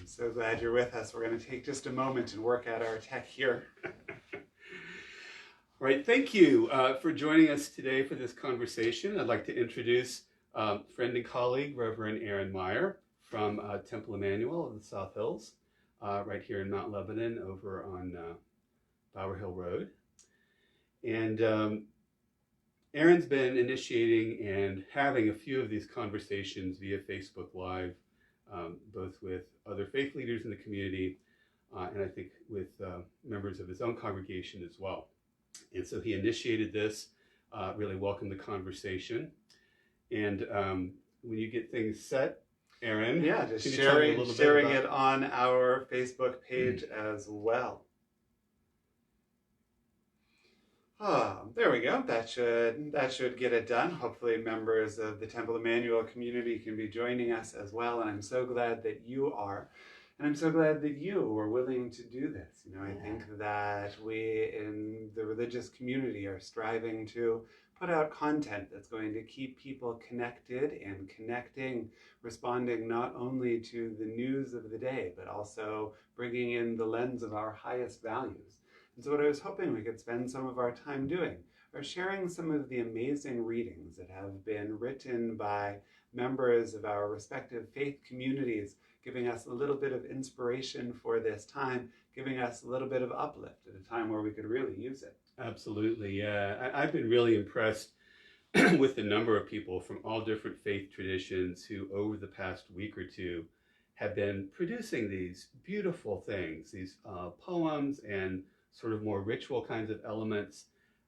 So glad you're with us. We're going to take just a moment and work out our tech here. All right, thank you for joining us today for this conversation. I'd like to introduce friend and colleague, Reverend Aaron Meyer from Temple Emmanuel of the South Hills, right here in Mount Lebanon over on Bower Hill Road. And Aaron's been initiating and having a few of these conversations via Facebook Live, both with other faith leaders in the community and I think with members of his own congregation as well. And so he initiated this, really welcomed the conversation. And when you get things set, Aaron, yeah, just sharing it on our Facebook page as well. There we go. That should get it done. Hopefully members of the Temple Emmanuel community can be joining us as well. And I'm so glad that you are. And I'm so glad that you were willing to do this. You know, I think that we in the religious community are striving to put out content that's going to keep people connected and connecting, responding not only to the news of the day, but also bringing in the lens of our highest values. And so what I was hoping we could spend some of our time doing are sharing some of the amazing readings that have been written by members of our respective faith communities, giving us a little bit of inspiration for this time, giving us a little bit of uplift at a time where we could really use it. Absolutely, yeah. I've been really impressed with the number of people from all different faith traditions who over the past week or two have been producing these beautiful things, these poems and sort of more ritual kinds of elements.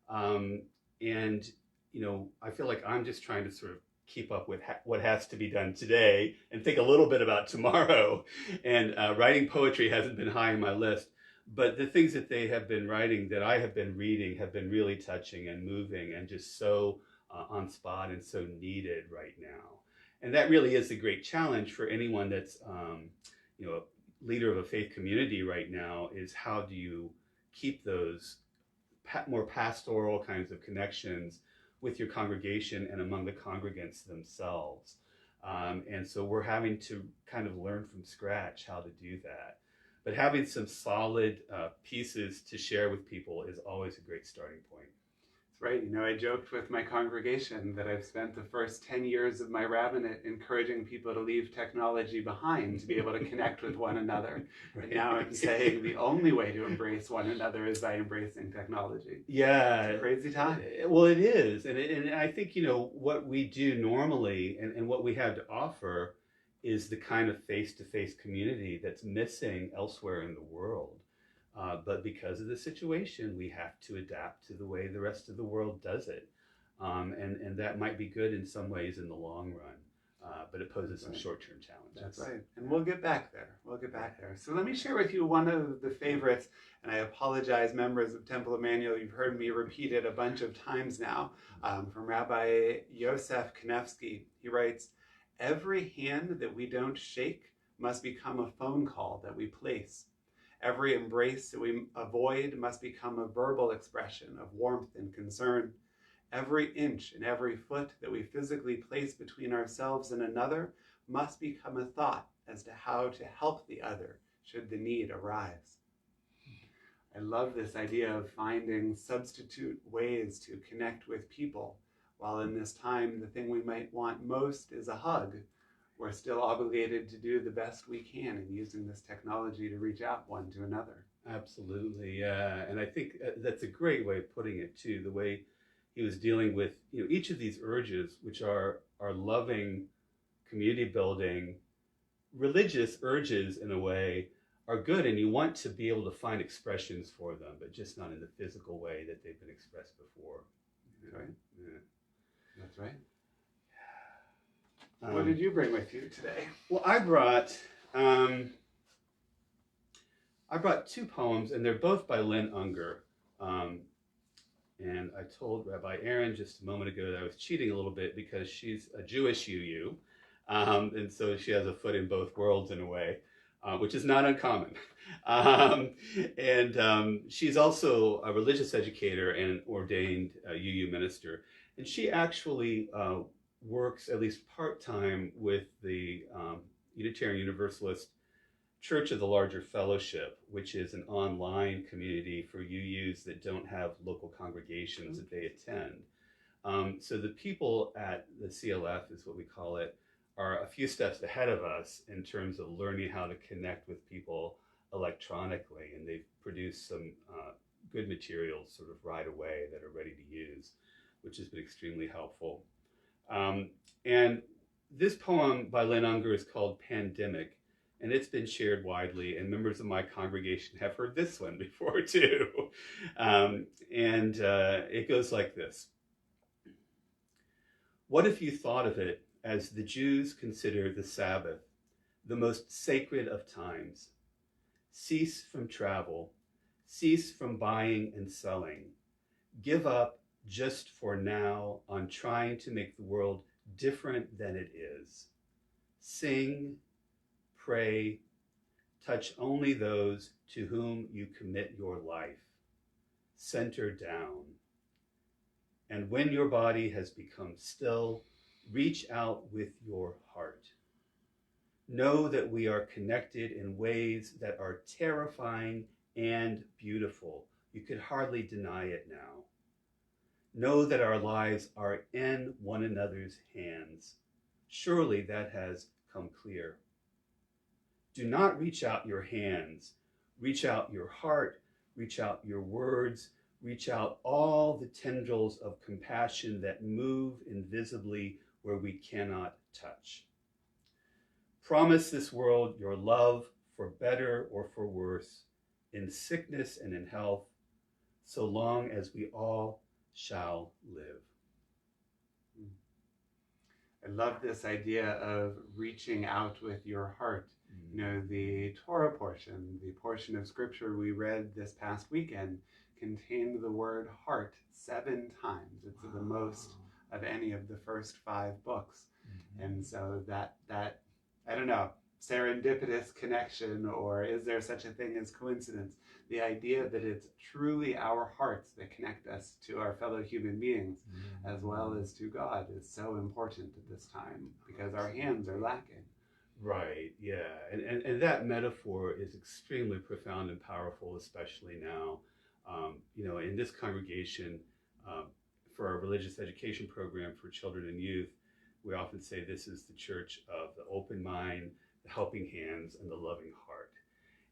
And, you know, I feel like I'm just trying to sort of keep up with what has to be done today and think a little bit about tomorrow. And writing poetry hasn't been high on my list, but the things that they have been writing that I have been reading have been really touching and moving and just so on spot and so needed right now. And that really is the great challenge for anyone that's, you know, a leader of a faith community right now is how do you keep those more pastoral kinds of connections with your congregation and among the congregants themselves. And so we're having to kind of learn from scratch how to do that. But having some solid pieces to share with people is always a great starting point. That's right. You know, I joked with my congregation that I've spent the first 10 years of my rabbinate encouraging people to leave technology behind to be able to connect with one another. Right. And now I'm saying the only way to embrace one another is by embracing technology. Yeah. It's a crazy time. Well, it is. And I think, you know, what we do normally and what we have to offer is the kind of face-to-face community that's missing elsewhere in the world. But because of the situation, we have to adapt to the way the rest of the world does it. And that might be good in some ways in the long run, but it poses some short-term challenges. That's right. And we'll get back there. So let me share with you one of the favorites, and I apologize, members of Temple Emmanuel, you've heard me repeat it a bunch of times now, from Rabbi Yosef Kanevsky. He writes, "Every hand that we don't shake must become a phone call that we place. Every embrace that we avoid must become a verbal expression of warmth and concern. Every inch and every foot that we physically place between ourselves and another must become a thought as to how to help the other should the need arise." I love this idea of finding substitute ways to connect with people, while in this time the thing we might want most is a hug. We're still obligated to do the best we can in using this technology to reach out one to another. Absolutely, yeah. And I think that's a great way of putting it too, the way he was dealing with, you know, each of these urges, which are loving, community building, religious urges in a way, are good, and you want to be able to find expressions for them, but just not in the physical way that they've been expressed before. That's right. Yeah. That's right. What did you bring with you today? Well, I brought two poems, and they're both by Lynn Unger. And I told Rabbi Aaron just a moment ago that I was cheating a little bit because she's a Jewish UU, and so she has a foot in both worlds in a way, which is not uncommon. And she's also a religious educator and an ordained UU minister, and she actually works at least part-time with the Unitarian Universalist Church of the Larger Fellowship, which is an online community for UUs that don't have local congregations that they attend. So the people at the CLF, is what we call it, are a few steps ahead of us in terms of learning how to connect with people electronically, and they've produced some good materials sort of right away that are ready to use, which has been extremely helpful. And this poem by Lynn Unger is called Pandemic, and it's been shared widely, and members of my congregation have heard this one before too. It goes like this. What if you thought of it as the Jews consider the Sabbath, the most sacred of times? Cease from travel, cease from buying and selling. Give up just for now on trying to make the world different than it is. Sing, pray, touch only those to whom you commit your life. Center down. And when your body has become still, reach out with your heart. Know that we are connected in ways that are terrifying and beautiful. You could hardly deny it now. Know that our lives are in one another's hands. Surely that has come clear. Do not reach out your hands. Reach out your heart. Reach out your words. Reach out all the tendrils of compassion that move invisibly where we cannot touch. Promise this world your love for better or for worse, in sickness and in health, so long as we all shall live. I love this idea of reaching out with your heart. You know, the Torah portion, the portion of scripture we read this past weekend, contained the word heart 7 times. It's the most of any of the first 5 books. And so that I don't know, serendipitous connection, or is there such a thing as coincidence? The idea that it's truly our hearts that connect us to our fellow human beings as well as to God is so important at this time because our hands are lacking. Right, yeah. And that metaphor is extremely profound and powerful, especially now. You know, in this congregation, for our religious education program for children and youth, we often say this is the church of the open mind, the helping hands, and the loving heart.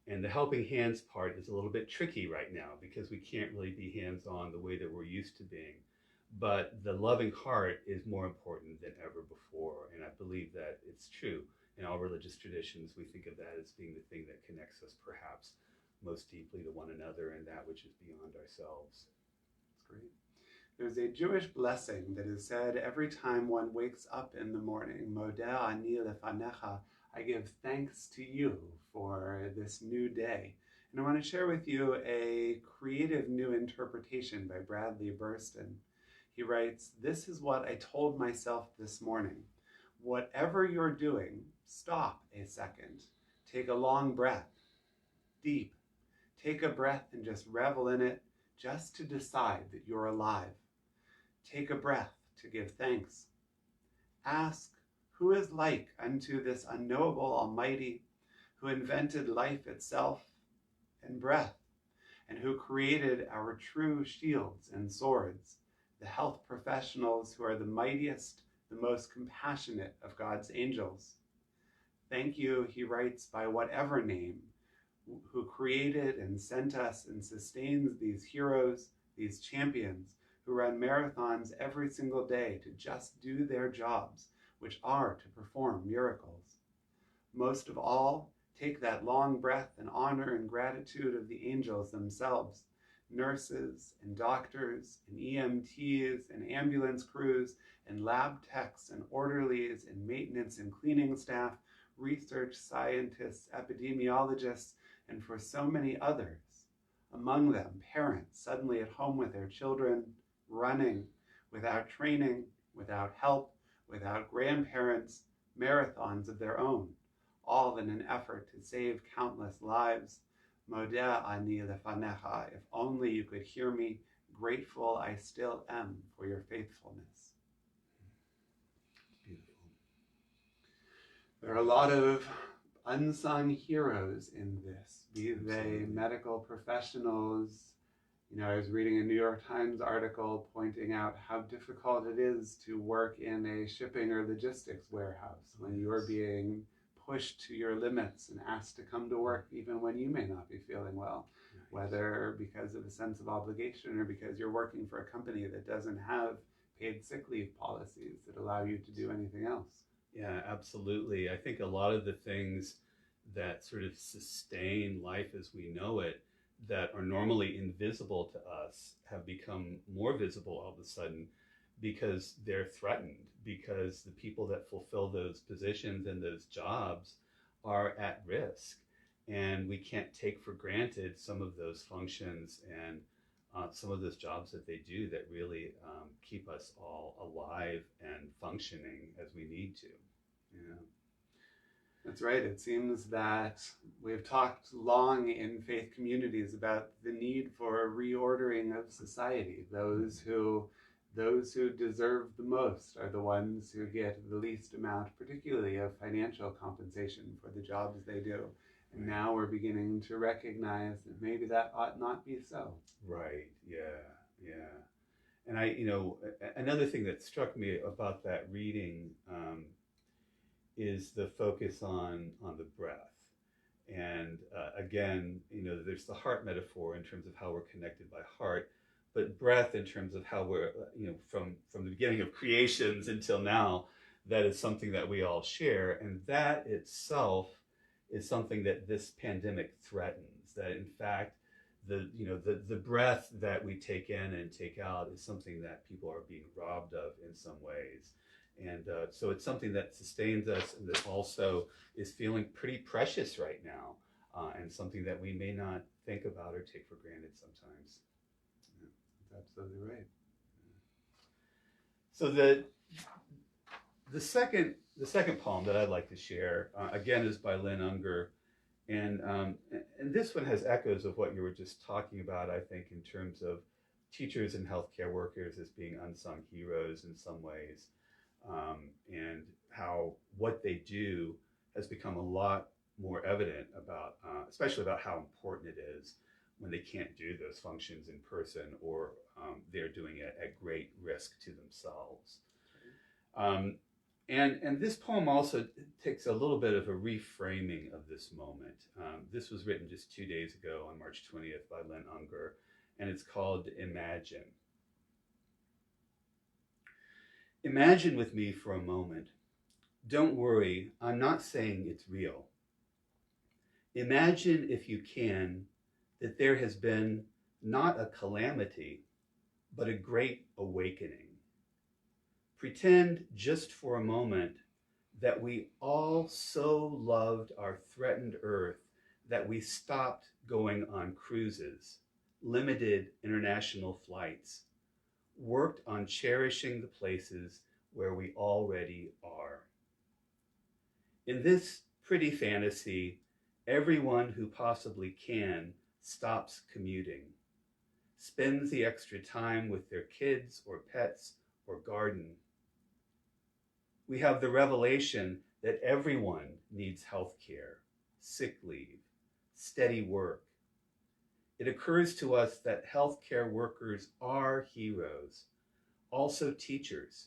And the helping hands part is a little bit tricky right now because we can't really be hands-on the way that we're used to being. But the loving heart is more important than ever before. And I believe that it's true. In all religious traditions, we think of that as being the thing that connects us perhaps most deeply to one another and that which is beyond ourselves. That's great. There's a Jewish blessing that is said every time one wakes up in the morning. Modeh ani lefanecha, I give thanks to you for this new day. And I want to share with you a creative new interpretation by Bradley Burston. He writes, "This is what I told myself this morning. Whatever you're doing, stop a second. Take a long breath, deep. Take a breath and just revel in it, just to decide that you're alive. Take a breath to give thanks. Ask, who is like unto this unknowable Almighty, who invented life itself and breath, and who created our true shields and swords, the health professionals who are the mightiest, the most compassionate of God's angels. Thank you," he writes, "by whatever name, who created and sent us and sustains these heroes, these champions, who run marathons every single day to just do their jobs, which are to perform miracles. Most of all, take that long breath in honor and gratitude of the angels themselves, nurses and doctors and EMTs and ambulance crews and lab techs and orderlies and maintenance and cleaning staff, research scientists, epidemiologists, and for so many others. Among them, parents suddenly at home with their children, running, without training, without help, without grandparents, marathons of their own, all in an effort to save countless lives. Modeh ani lefanecha, if only you could hear me, grateful I still am for your faithfulness." Beautiful. There are a lot of unsung heroes in this, be they medical professionals. I was reading a New York Times article pointing out how difficult it is to work in a shipping or logistics warehouse when you're being pushed to your limits and asked to come to work even when you may not be feeling well, whether because of a sense of obligation or because you're working for a company that doesn't have paid sick leave policies that allow you to do anything else. Yeah, absolutely. I think a lot of the things that sort of sustain life as we know it, that are normally invisible to us, have become more visible all of a sudden because they're threatened, because the people that fulfill those positions and those jobs are at risk. And we can't take for granted some of those functions and some of those jobs that they do that really keep us all alive and functioning as we need to. Yeah. That's right. It seems that we've talked long in faith communities about the need for a reordering of society. Those who deserve the most are the ones who get the least amount, particularly of financial compensation for the jobs they do. And now we're beginning to recognize that maybe that ought not be so. Right. Yeah. And another thing that struck me about that reading is the focus on the breath. And again, there's the heart metaphor in terms of how we're connected by heart, but breath in terms of how we're, from the beginning of creations until now, that is something that we all share. And that itself is something that this pandemic threatens, that in fact, the breath that we take in and take out is something that people are being robbed of in some ways. And so it's something that sustains us and that also is feeling pretty precious right now, and something that we may not think about or take for granted sometimes. Yeah, that's absolutely right. So the second poem that I'd like to share, again, is by Lynn Unger. And this one has echoes of what you were just talking about, I think, in terms of teachers and healthcare workers as being unsung heroes in some ways. And how what they do has become a lot more evident about, especially about how important it is when they can't do those functions in person, or they're doing it at great risk to themselves. And this poem also takes a little bit of a reframing of this moment. This was written just 2 days ago on March 20th by Lynn Unger, and it's called Imagine. Imagine with me for a moment. Don't worry, I'm not saying it's real. Imagine, if you can, that there has been not a calamity, but a great awakening. Pretend just for a moment that we all so loved our threatened earth that we stopped going on cruises, limited international flights, worked on cherishing the places where we already are. In this pretty fantasy, everyone who possibly can stops commuting, spends the extra time with their kids or pets or garden. We have the revelation that everyone needs health care, sick leave, steady work. It occurs to us that healthcare workers are heroes, also teachers,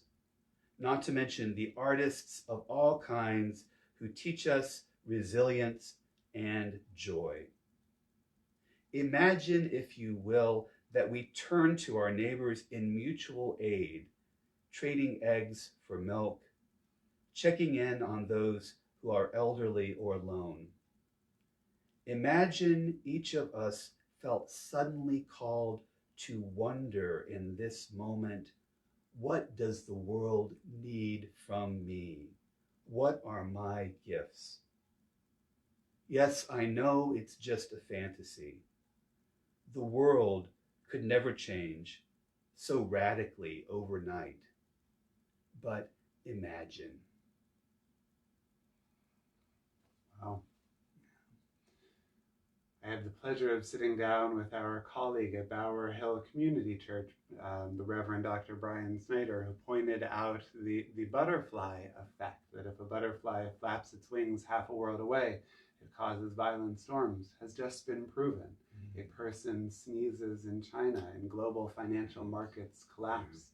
not to mention the artists of all kinds who teach us resilience and joy. Imagine, if you will, that we turn to our neighbors in mutual aid, trading eggs for milk, checking in on those who are elderly or alone. Imagine each of us felt suddenly called to wonder in this moment, what does the world need from me? What are my gifts? Yes, I know it's just a fantasy. The world could never change so radically overnight. But imagine. Wow. I have had the pleasure of sitting down with our colleague at Bower Hill Community Church, the Reverend Dr. Brian Snyder, who pointed out the butterfly effect, that if a butterfly flaps its wings half a world away, it causes violent storms, has just been proven. A person sneezes in China and global financial markets collapse.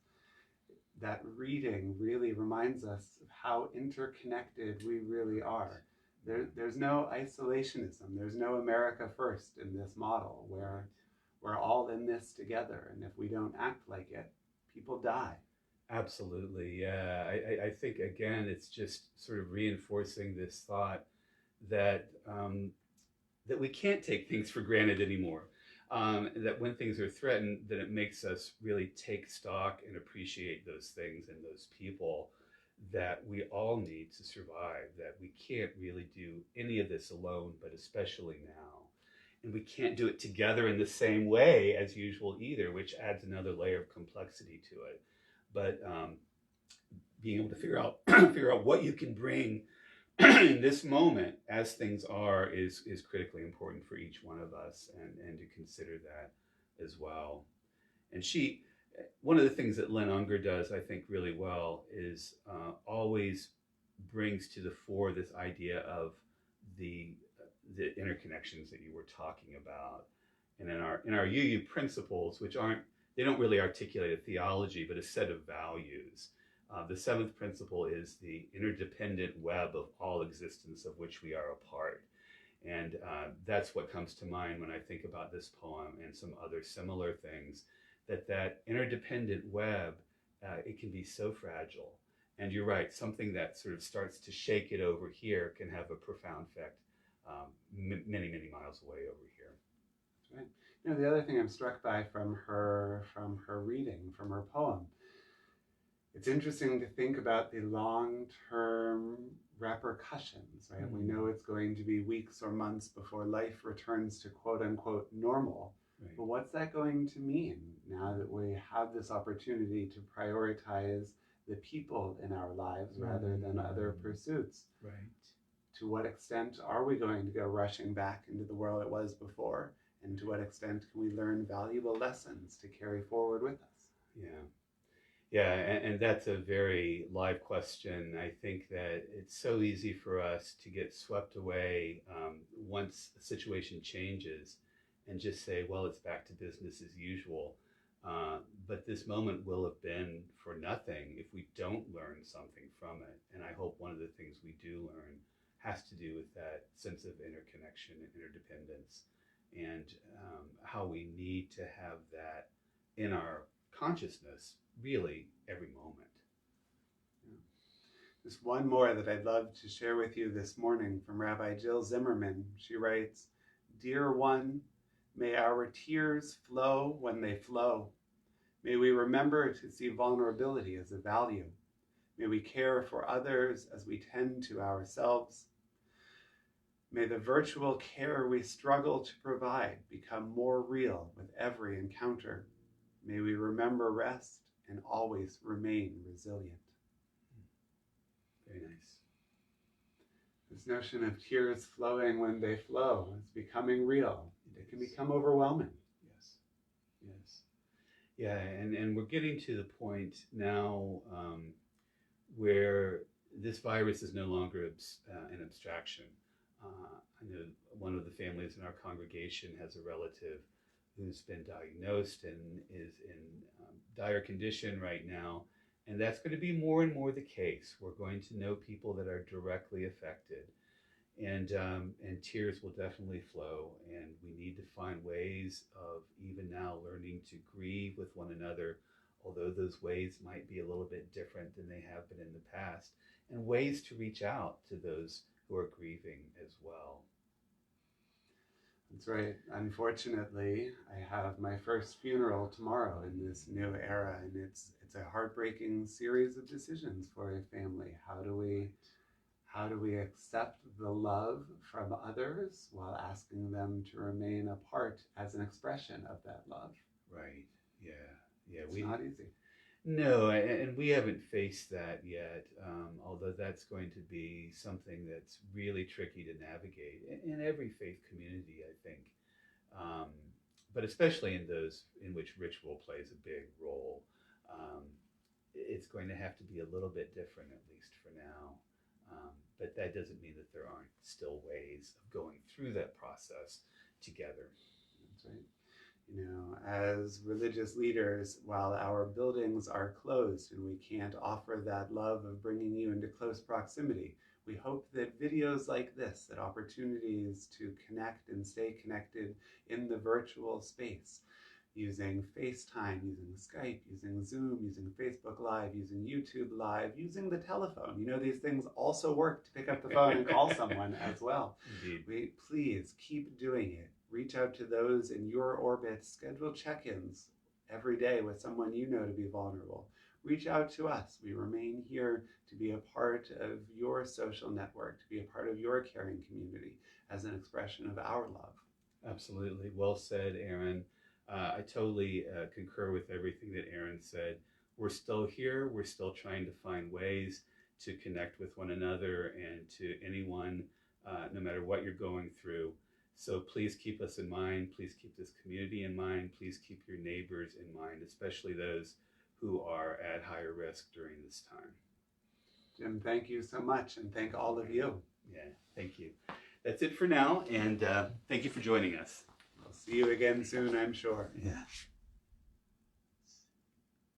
That reading really reminds us of how interconnected we really are. There's no isolationism. There's no America first in this model where we're all in this together. And if we don't act like it, people die. Absolutely. Yeah. I think, again, it's just sort of reinforcing this thought that that we can't take things for granted anymore. That when things are threatened, that it makes us really take stock and appreciate those things and those people that we all need to survive, that we can't really do any of this alone, but especially now. And we can't do it together in the same way as usual either, which adds another layer of complexity to it. But being able to figure out what you can bring in this moment as things are is critically important for each one of us, and to consider that as well. And one of the things that Len Unger does, I think, really well is always brings to the fore this idea of the interconnections that you were talking about. And in our UU principles, which they don't really articulate a theology, but a set of values. The seventh principle is the interdependent web of all existence of which we are a part. And that's what comes to mind when I think about this poem and some other similar things, that interdependent web, it can be so fragile. And you're right, something that sort of starts to shake it over here can have a profound effect many, many miles away over here. That's right. You know, the other thing I'm struck by from her reading, from her poem, it's interesting to think about the long-term repercussions, right? We know it's going to be weeks or months before life returns to quote-unquote normal. Right. But what's that going to mean now that we have this opportunity to prioritize the people in our lives rather than other pursuits? Right. To what extent are we going to go rushing back into the world it was before? And to what extent can we learn valuable lessons to carry forward with us? Yeah. Yeah, and that's a very live question. I think that it's so easy for us to get swept away once the situation changes and just say, well, it's back to business as usual. But this moment will have been for nothing if we don't learn something from it. And I hope one of the things we do learn has to do with that sense of interconnection and interdependence, and how we need to have that in our consciousness really every moment. Yeah. There's one more that I'd love to share with you this morning from Rabbi Jill Zimmerman. She writes, "Dear one, may our tears flow when they flow. May we remember to see vulnerability as a value. May we care for others as we tend to ourselves. May the virtual care we struggle to provide become more real with every encounter. May we remember rest and always remain resilient." Very nice. This notion of tears flowing when they flow is becoming real. It can become overwhelming. Yes. Yes. Yeah, and we're getting to the point now where this virus is no longer an abstraction. I know one of the families in our congregation has a relative who's been diagnosed and is in dire condition right now. And that's going to be more and more the case. We're going to know people that are directly affected. And tears will definitely flow. And we need to find ways of even now learning to grieve with one another, although those ways might be a little bit different than they have been in the past, and ways to reach out to those who are grieving as well. That's right. Unfortunately, I have my first funeral tomorrow in this new era, and it's a heartbreaking series of decisions for a family. How do we accept the love from others while asking them to remain apart as an expression of that love? Right. Yeah. Yeah. It's not easy. No, and we haven't faced that yet, although that's going to be something that's really tricky to navigate in every faith community, I think. but especially in those in which ritual plays a big role. It's going to have to be a little bit different, at least for now. But that doesn't mean that there aren't still ways of going through that process together. That's right. You know, as religious leaders, while our buildings are closed and we can't offer that love of bringing you into close proximity, we hope that videos like this, that opportunities to connect and stay connected in the virtual space, using FaceTime, using Skype, using Zoom, using Facebook Live, using YouTube Live, using the telephone. You know, these things also work to pick up the phone and call someone as well. Indeed. Please keep doing it. Reach out to those in your orbit. Schedule check-ins every day with someone you know to be vulnerable. Reach out to us. We remain here to be a part of your social network, to be a part of your caring community as an expression of our love. Absolutely. Well said, Aaron. I totally concur with everything that Aaron said. We're still here. We're still trying to find ways to connect with one another and to anyone, no matter what you're going through. So please keep us in mind. Please keep this community in mind. Please keep your neighbors in mind, especially those who are at higher risk during this time. Jim, thank you so much, and thank all of you. Yeah, thank you. That's it for now, and thank you for joining us. I'll see you again soon, I'm sure. Yeah.